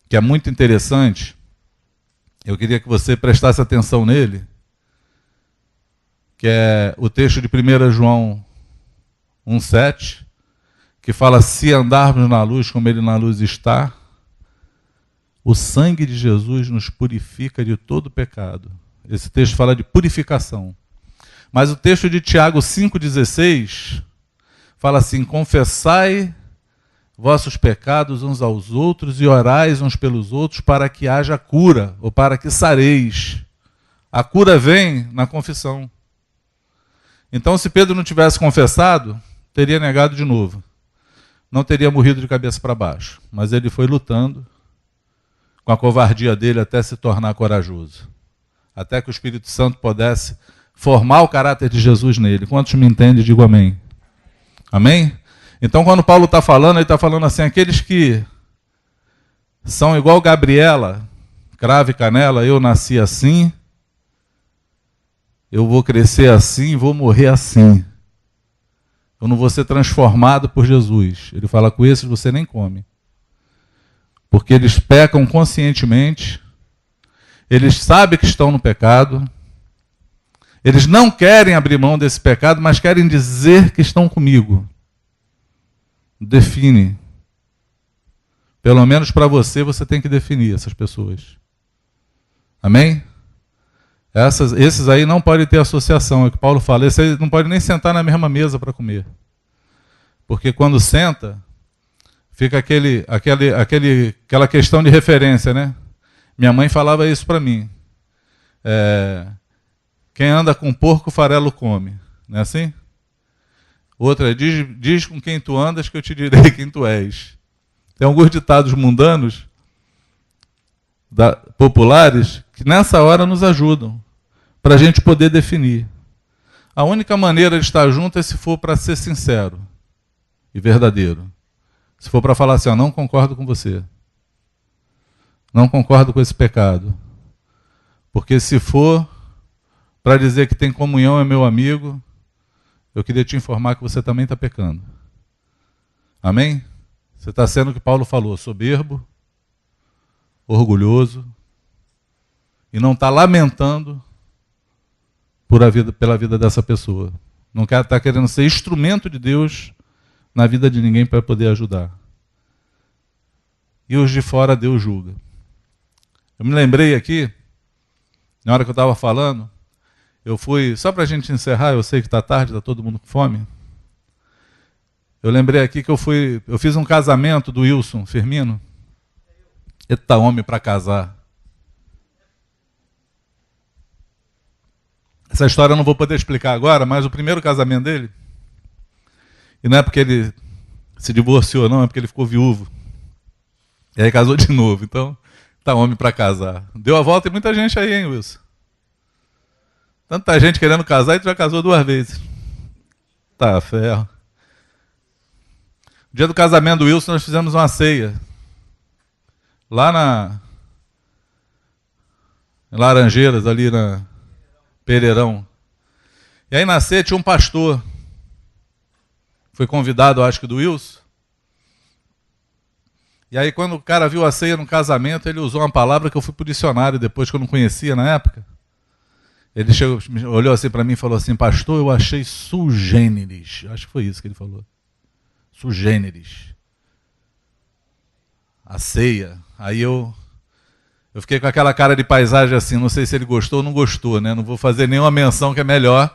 que é muito interessante, eu queria que você prestasse atenção nele, que é o texto de 1 João 1,7, que fala: se andarmos na luz como ele na luz está, o sangue de Jesus nos purifica de todo pecado. Esse texto fala de purificação. Mas o texto de Tiago 5,16 fala assim: confessai vossos pecados uns aos outros e orais uns pelos outros para que haja cura, ou para que sareis. A cura vem na confissão. Então, se Pedro não tivesse confessado, teria negado de novo. Não teria morrido de cabeça para baixo. Mas ele foi lutando com a covardia dele até se tornar corajoso. Até que o Espírito Santo pudesse formar o caráter de Jesus nele. Quantos me entendem, digo amém. Amém? Então, quando Paulo está falando, ele está falando assim: aqueles que são igual Gabriela, cravo e canela, eu nasci assim, eu vou crescer assim, vou morrer assim. Eu não vou ser transformado por Jesus. Ele fala, com esses você nem come. Porque eles pecam conscientemente, eles sabem que estão no pecado, eles não querem abrir mão desse pecado, mas querem dizer que estão comigo. Define. Pelo menos para você, você tem que definir essas pessoas. Amém? Esses aí não podem ter associação, é o que Paulo fala. Esses aí não podem nem sentar na mesma mesa para comer. Porque quando senta, fica aquela questão de referência, né? Minha mãe falava isso para mim. Quem anda com porco, farelo come. Não é assim? Outra, diz com quem tu andas que eu te direi quem tu és. Tem alguns ditados mundanos, populares, que nessa hora nos ajudam, para a gente poder definir. A única maneira de estar junto é se for para ser sincero e verdadeiro. Se for para falar assim, não concordo com você. Não concordo com esse pecado. Porque se for para dizer que tem comunhão é meu amigo, eu queria te informar que você também está pecando. Amém? Você está sendo o que Paulo falou, soberbo, orgulhoso, e não está lamentando pela vida dessa pessoa. Não está querendo ser instrumento de Deus na vida de ninguém para poder ajudar. E os de fora Deus julga. Eu me lembrei aqui, na hora que eu estava falando, eu fui, só para a gente encerrar, eu sei que está tarde, está todo mundo com fome. Eu lembrei aqui que eu fiz um casamento do Wilson Firmino. Eita homem para casar. Essa história eu não vou poder explicar agora, mas o primeiro casamento dele, e não é porque ele se divorciou, não, é porque ele ficou viúvo. E aí casou de novo, então tá homem para casar. Deu a volta e muita gente aí, hein, Wilson? Tanta gente querendo casar e tu já casou 2 vezes. Tá, ferro. No dia do casamento do Wilson, nós fizemos uma ceia. Lá em Laranjeiras, ali na Pereirão. E aí na ceia tinha um pastor. Foi convidado, acho que do Wilson. E aí quando o cara viu a ceia no casamento, ele usou uma palavra que eu fui pro dicionário depois, que eu não conhecia na época. Ele olhou assim para mim e falou assim, pastor, eu achei sui generis. Acho que foi isso que ele falou. Sui generis. A ceia. Aí eu fiquei com aquela cara de paisagem assim, não sei se ele gostou ou não gostou, né? Não vou fazer nenhuma menção que é melhor.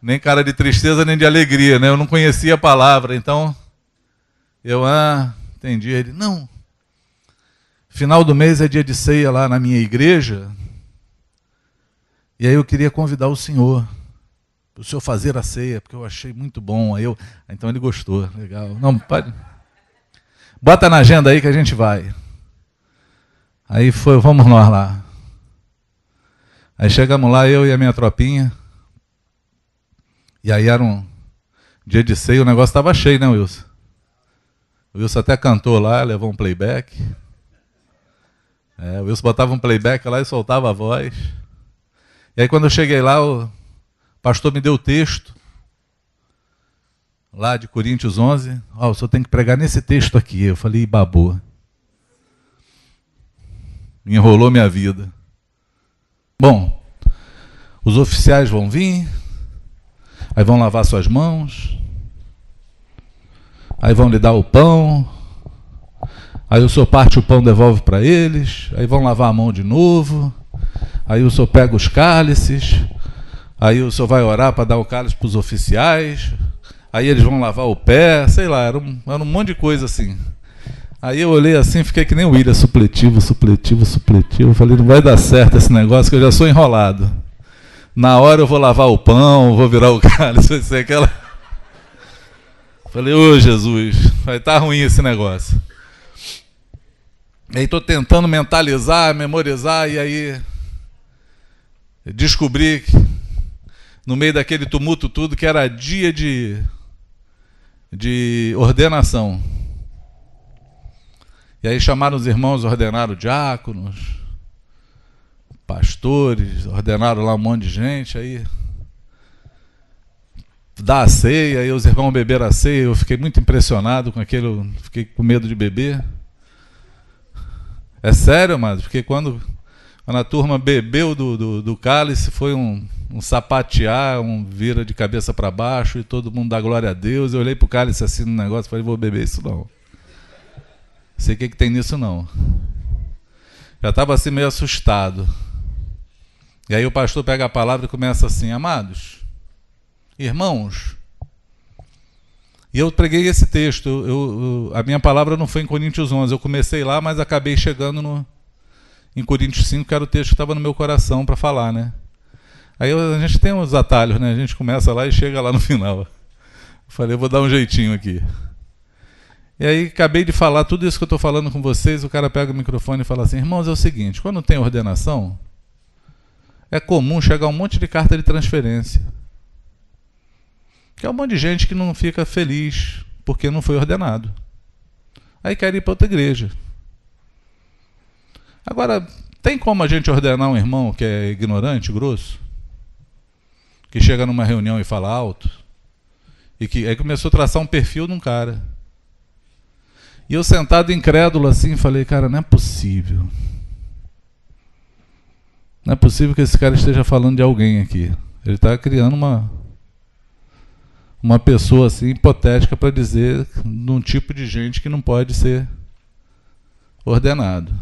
Nem cara de tristeza, nem de alegria, né? Eu não conhecia a palavra, então eu, entendi. Ele, não. Final do mês é dia de ceia lá na minha igreja. E aí eu queria convidar o senhor, para o senhor fazer a ceia, porque eu achei muito bom. Então ele gostou, legal. Não, pode. Bota na agenda aí que a gente vai. Aí vamos nós lá. Aí chegamos lá, eu e a minha tropinha. E aí era um dia de ceia, o negócio estava cheio, né, Wilson? O Wilson até cantou lá, levou um playback. O Wilson botava um playback lá e soltava a voz. E aí quando eu cheguei lá, o pastor me deu o texto, lá de Coríntios 11. O senhor tem que pregar nesse texto aqui. Eu falei, babou. Me enrolou minha vida. Bom, os oficiais vão vir, aí vão lavar suas mãos, aí vão lhe dar o pão, aí o senhor parte o pão, devolve para eles, aí vão lavar a mão de novo, aí o senhor pega os cálices, aí o senhor vai orar para dar o cálice para os oficiais, aí eles vão lavar o pé, sei lá, era um monte de coisa assim. Aí eu olhei assim, fiquei que nem o William, supletivo. Eu falei, não vai dar certo esse negócio, que eu já sou enrolado. Na hora eu vou lavar o pão, vou virar o cálice, vai ser aquela... Falei, ô Jesus, vai estar ruim esse negócio. E aí estou tentando mentalizar, memorizar, e aí descobri que, no meio daquele tumulto tudo, que era dia de ordenação. E aí chamaram os irmãos, ordenaram diáconos, pastores, ordenaram lá um monte de gente, aí dá a ceia, aí os irmãos beberam a ceia, eu fiquei muito impressionado com aquilo, fiquei com medo de beber. É sério, mas porque quando a turma bebeu do cálice, foi um sapatear, um vira de cabeça para baixo e todo mundo dá glória a Deus. Eu olhei pro cálice assim no negócio e falei, vou beber isso não. Sei o que tem nisso não. Já estava assim meio assustado. E aí o pastor pega a palavra e começa assim, amados, irmãos, e eu preguei esse texto, a minha palavra não foi em Coríntios 11, eu comecei lá, mas acabei chegando em Coríntios 5, que era o texto que estava no meu coração para falar, né? Aí a gente tem uns atalhos, né? A gente começa lá e chega lá no final. Eu falei, eu vou dar um jeitinho aqui. E aí acabei de falar tudo isso que eu estou falando com vocês, o cara pega o microfone e fala assim, irmãos, é o seguinte, quando tem ordenação, é comum chegar um monte de carta de transferência. Que é um monte de gente que não fica feliz porque não foi ordenado. Aí quer ir para outra igreja. Agora, tem como a gente ordenar um irmão que é ignorante, grosso? Que chega numa reunião e fala alto? E que aí começou a traçar um perfil de um cara. E eu sentado incrédulo assim, falei, cara, não é possível. Não é possível que esse cara esteja falando de alguém aqui. Ele está criando uma pessoa assim hipotética para dizer de um tipo de gente que não pode ser ordenado.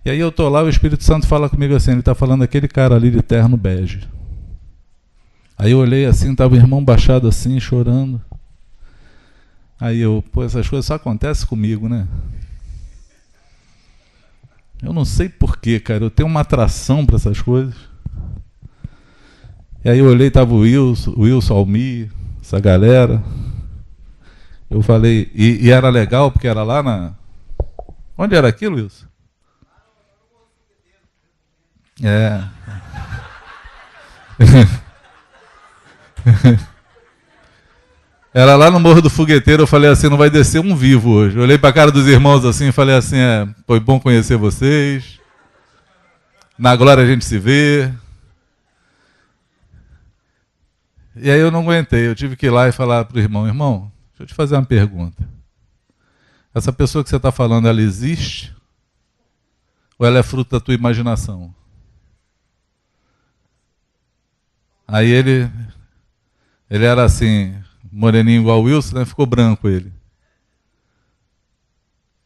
E aí eu estou lá, o Espírito Santo fala comigo assim, ele está falando daquele cara ali de terno bege. Aí eu olhei assim, estava o irmão baixado assim, chorando. Aí eu, pô, essas coisas só acontecem comigo, né? Eu não sei porquê, cara, eu tenho uma atração para essas coisas. E aí eu olhei, estava o Wilson, Almir, essa galera. Eu falei, e era legal, porque era lá na... Onde era aquilo, Wilson? É. Era lá no Morro do Fogueteiro, eu falei assim, não vai descer um vivo hoje. Eu olhei para a cara dos irmãos assim e falei assim, foi bom conhecer vocês. Na glória a gente se vê. E aí eu não aguentei, eu tive que ir lá e falar para o irmão, irmão, deixa eu te fazer uma pergunta. Essa pessoa que você está falando, ela existe? Ou ela é fruto da tua imaginação? Aí ele era assim, moreninho igual o Wilson, né? Ficou branco ele.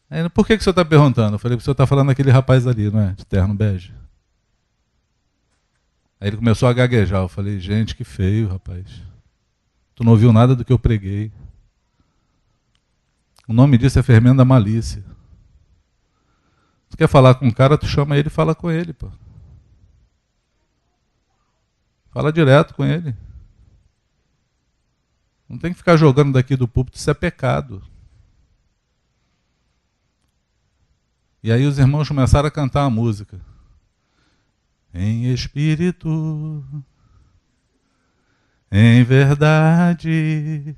Aí, por que o senhor está perguntando? Eu falei, o senhor está falando daquele rapaz ali, não é? De terno bege. Aí ele começou a gaguejar. Eu falei, gente, que feio, rapaz. Tu não ouviu nada do que eu preguei. O nome disso é fermento da malícia. Tu quer falar com um cara, tu chama ele e fala com ele, pô. Fala direto com ele. Não tem que ficar jogando daqui do púlpito, isso é pecado. E aí os irmãos começaram a cantar a música. Em espírito, em verdade,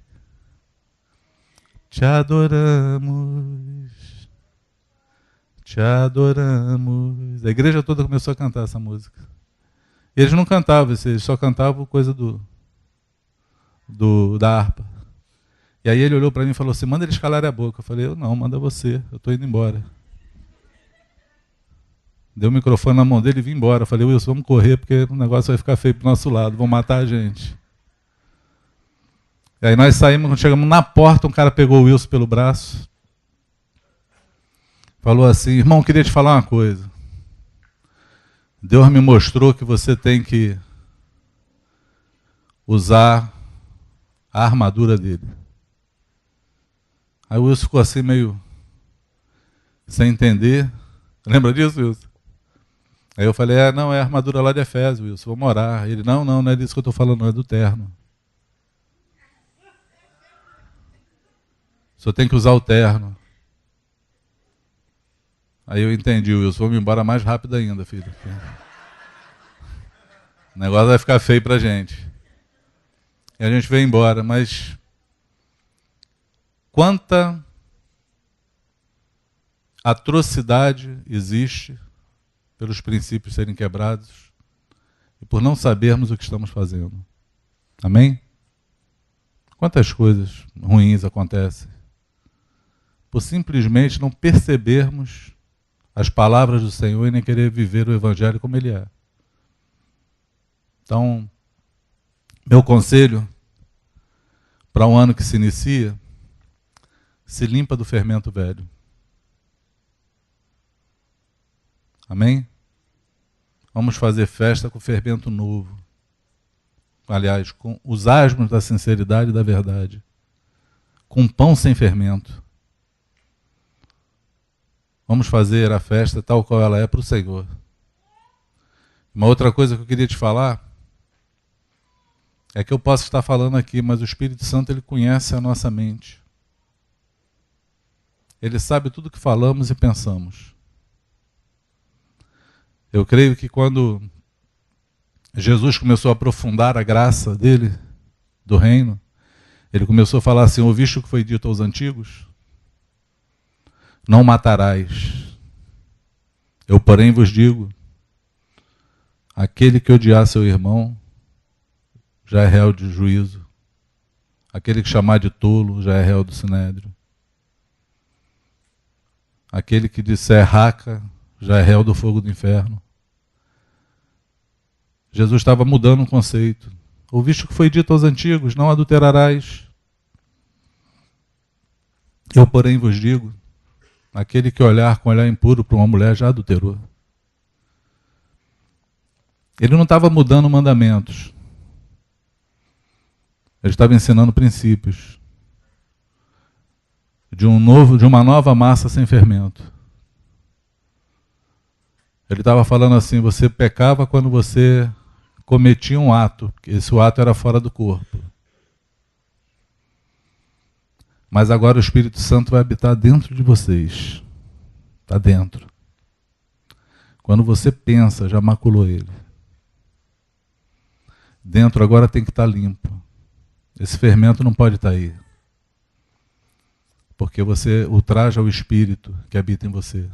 te adoramos, te adoramos. A igreja toda começou a cantar essa música. E eles não cantavam, eles só cantavam coisa da harpa. E aí ele olhou para mim e falou assim, manda eles calarem a boca. Eu falei, eu não, manda você, eu estou indo embora. Deu o microfone na mão dele e vim embora. Eu falei, Wilson, vamos correr porque o negócio vai ficar feio pro nosso lado, vão matar a gente. E aí nós saímos, quando chegamos na porta, um cara pegou o Wilson pelo braço, falou assim, irmão, queria te falar uma coisa. Deus me mostrou que você tem que usar a armadura dele. Aí o Wilson ficou assim meio sem entender. Lembra disso, Wilson? Aí eu falei, não, é a armadura lá de Efésio, Wilson, vamos orar. Ele, não é disso que eu estou falando, não, é do terno. O senhor tem que usar o terno. Aí eu entendi, Wilson, vamos embora mais rápido ainda, filho. O negócio vai ficar feio pra gente. E a gente veio embora, mas quanta atrocidade existe pelos princípios serem quebrados e por não sabermos o que estamos fazendo. Amém? Quantas coisas ruins acontecem por simplesmente não percebermos as palavras do Senhor e nem querer viver o Evangelho como ele é. Então, meu conselho para um ano que se inicia, se limpa do fermento velho. Amém? Vamos fazer festa com fermento novo. Aliás, com os asmos da sinceridade e da verdade. Com pão sem fermento. Vamos fazer a festa tal qual ela é para o Senhor. Uma outra coisa que eu queria te falar é que eu posso estar falando aqui, mas o Espírito Santo ele conhece a nossa mente. Ele sabe tudo o que falamos e pensamos. Eu creio que quando Jesus começou a aprofundar a graça dele, do reino, ele começou a falar assim: ouviste o que foi dito aos antigos? Não matarás. Eu, porém, vos digo, aquele que odiar seu irmão já é réu de juízo. Aquele que chamar de tolo já é réu do sinédrio. Aquele que disser raca já é réu do fogo do inferno. Jesus estava mudando um conceito. Ouviste o que foi dito aos antigos? Não adulterarás. Eu, porém, vos digo, aquele que olhar com olhar impuro para uma mulher já adulterou. Ele não estava mudando mandamentos. Ele estava ensinando princípios de uma nova massa sem fermento. Ele estava falando assim: você pecava quando você cometia um ato, porque esse ato era fora do corpo. Mas agora o Espírito Santo vai habitar dentro de vocês. Está dentro. Quando você pensa, já maculou ele. Dentro agora tem que estar limpo. Esse fermento não pode estar aí. Porque você ultraja o Espírito que habita em você.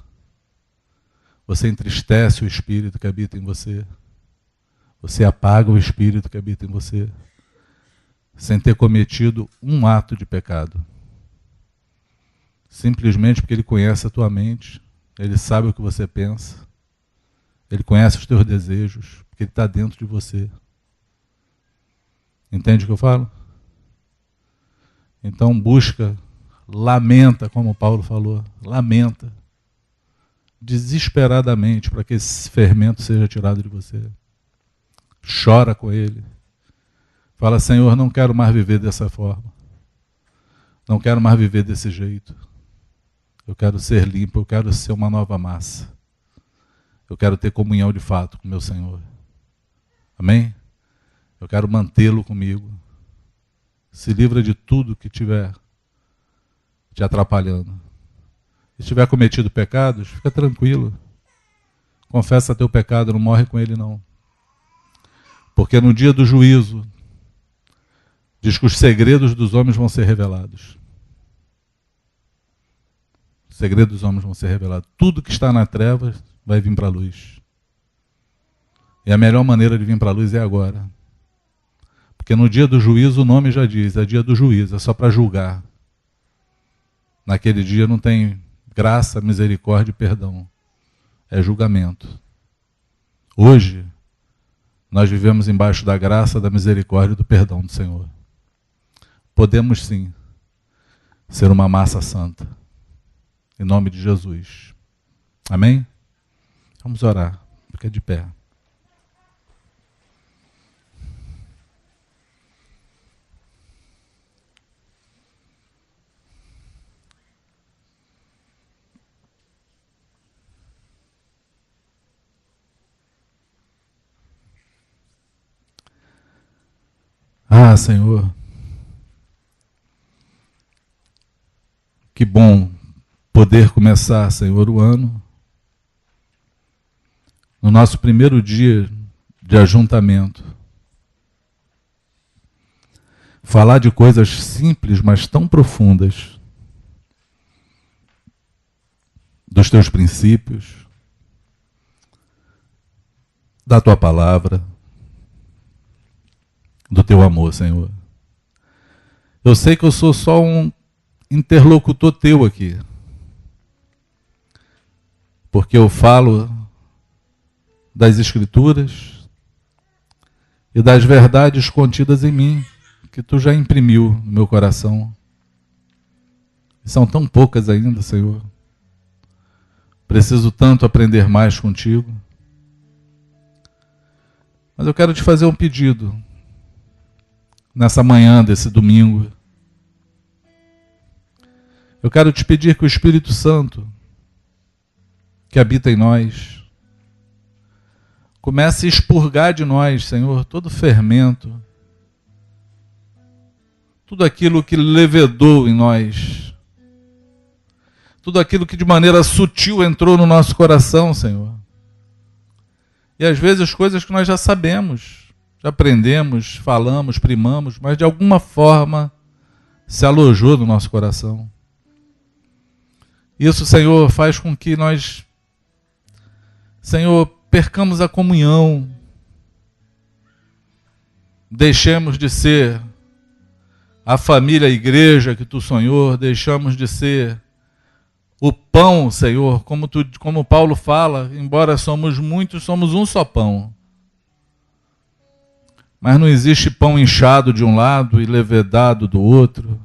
Você entristece o Espírito que habita em você. Você apaga o Espírito que habita em você. Sem ter cometido um ato de pecado. Simplesmente porque ele conhece a tua mente. Ele sabe o que você pensa. Ele conhece os teus desejos. Porque ele está dentro de você. Entende o que eu falo? Então busca, lamenta, como Paulo falou. Lamenta. Desesperadamente para que esse fermento seja tirado de você. Chora com ele. Fala: Senhor, não quero mais viver dessa forma. Não quero mais viver desse jeito. Eu quero ser limpo, eu quero ser uma nova massa. Eu quero ter comunhão de fato com meu Senhor. Amém? Eu quero mantê-lo comigo. Se livra de tudo que estiver te atrapalhando. Se tiver cometido pecados, fica tranquilo. Confessa teu pecado, não morre com ele não. Porque no dia do juízo, diz que os segredos dos homens vão ser revelados. Os segredos dos homens vão ser revelados. Tudo que está na treva vai vir para a luz. E a melhor maneira de vir para a luz é agora. Porque no dia do juízo, o nome já diz, é dia do juízo, é só para julgar. Naquele dia não tem graça, misericórdia e perdão. É julgamento. Hoje, nós vivemos embaixo da graça, da misericórdia e do perdão do Senhor. Podemos sim ser uma massa santa. Em nome de Jesus. Amém? Vamos orar. Fica de pé. Ah, Senhor, que bom poder começar, Senhor, o ano no nosso primeiro dia de ajuntamento. Falar de coisas simples, mas tão profundas, dos teus princípios, da tua palavra, do teu amor, Senhor. Eu sei que eu sou só um interlocutor teu aqui, porque eu falo das Escrituras e das verdades contidas em mim, que tu já imprimiu no meu coração. E são tão poucas ainda, Senhor. Preciso tanto aprender mais contigo. Mas eu quero te fazer um pedido nessa manhã desse domingo. Eu quero te pedir que o Espírito Santo, que habita em nós, comece a expurgar de nós, Senhor, todo fermento, tudo aquilo que levedou em nós, tudo aquilo que de maneira sutil entrou no nosso coração, Senhor. E às vezes coisas que nós já sabemos, já aprendemos, falamos, primamos, mas de alguma forma se alojou no nosso coração. Isso, Senhor, faz com que nós, Senhor, percamos a comunhão, deixemos de ser a família, a igreja que tu sonhou, deixamos de ser o pão, Senhor, como Paulo fala, embora somos muitos, somos um só pão. Mas não existe pão inchado de um lado e levedado do outro,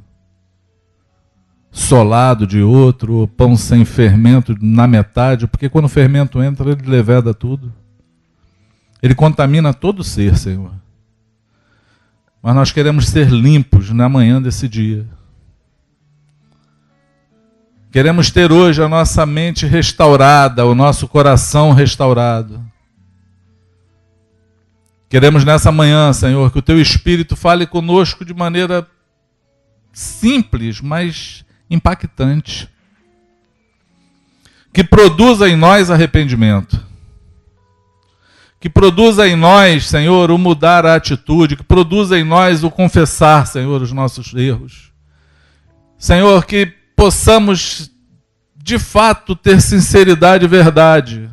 solado de outro, ou pão sem fermento na metade, porque quando o fermento entra, ele leveda tudo. Ele contamina todo o ser, Senhor. Mas nós queremos ser limpos na manhã desse dia. Queremos ter hoje a nossa mente restaurada, o nosso coração restaurado. Queremos nessa manhã, Senhor, que o Teu Espírito fale conosco de maneira simples, mas impactante. Que produza em nós arrependimento. Que produza em nós, Senhor, o mudar a atitude. Que produza em nós o confessar, Senhor, os nossos erros. Senhor, que possamos, de fato, ter sinceridade e verdade.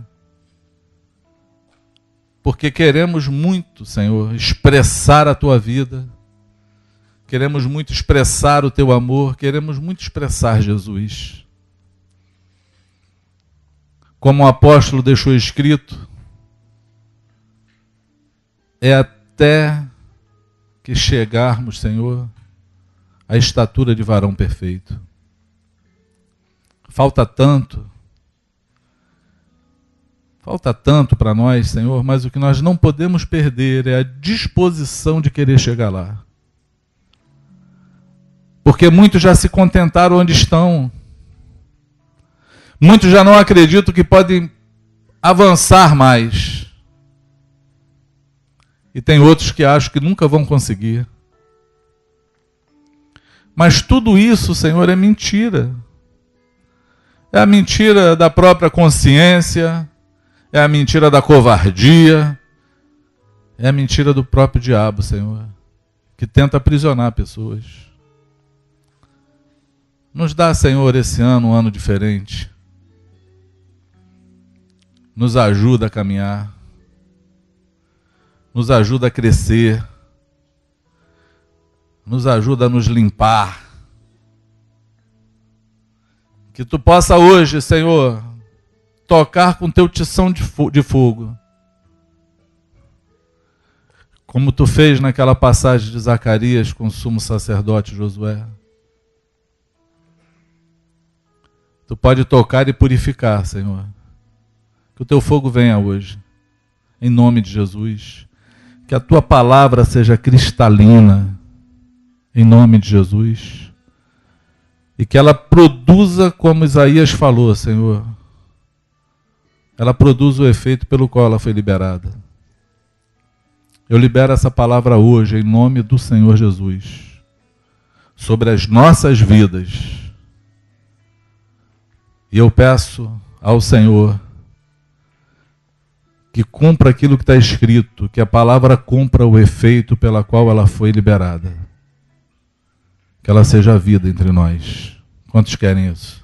Porque queremos muito, Senhor, expressar a Tua vida. Queremos muito expressar o Teu amor. Queremos muito expressar Jesus. Como o apóstolo deixou escrito, é até que chegarmos, Senhor, à estatura de varão perfeito. Falta tanto para nós, Senhor, mas o que nós não podemos perder é a disposição de querer chegar lá. Porque muitos já se contentaram onde estão. Muitos já não acreditam que podem avançar mais. E tem outros que acham que nunca vão conseguir. Mas tudo isso, Senhor, é mentira. É a mentira da própria consciência, é a mentira da covardia, é a mentira do próprio diabo, Senhor, que tenta aprisionar pessoas. Nos dá, Senhor, esse ano um ano diferente. Nos ajuda a caminhar. Nos ajuda a crescer. Nos ajuda a nos limpar. Que Tu possa hoje, Senhor, tocar com Teu tição de fogo. Como Tu fez naquela passagem de Zacarias com o sumo sacerdote Josué. Tu pode tocar e purificar, Senhor. Que o Teu fogo venha hoje. Em nome de Jesus. Que a Tua palavra seja cristalina. Em nome de Jesus. E que ela produza como Isaías falou, Senhor. Ela produz o efeito pelo qual ela foi liberada. Eu libero essa palavra hoje, em nome do Senhor Jesus. Sobre as nossas vidas. E eu peço ao Senhor que cumpra aquilo que está escrito, que a palavra cumpra o efeito pela qual ela foi liberada. Que ela seja a vida entre nós. Quantos querem isso?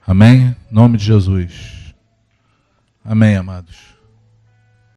Amém? Em nome de Jesus. Amém, amados.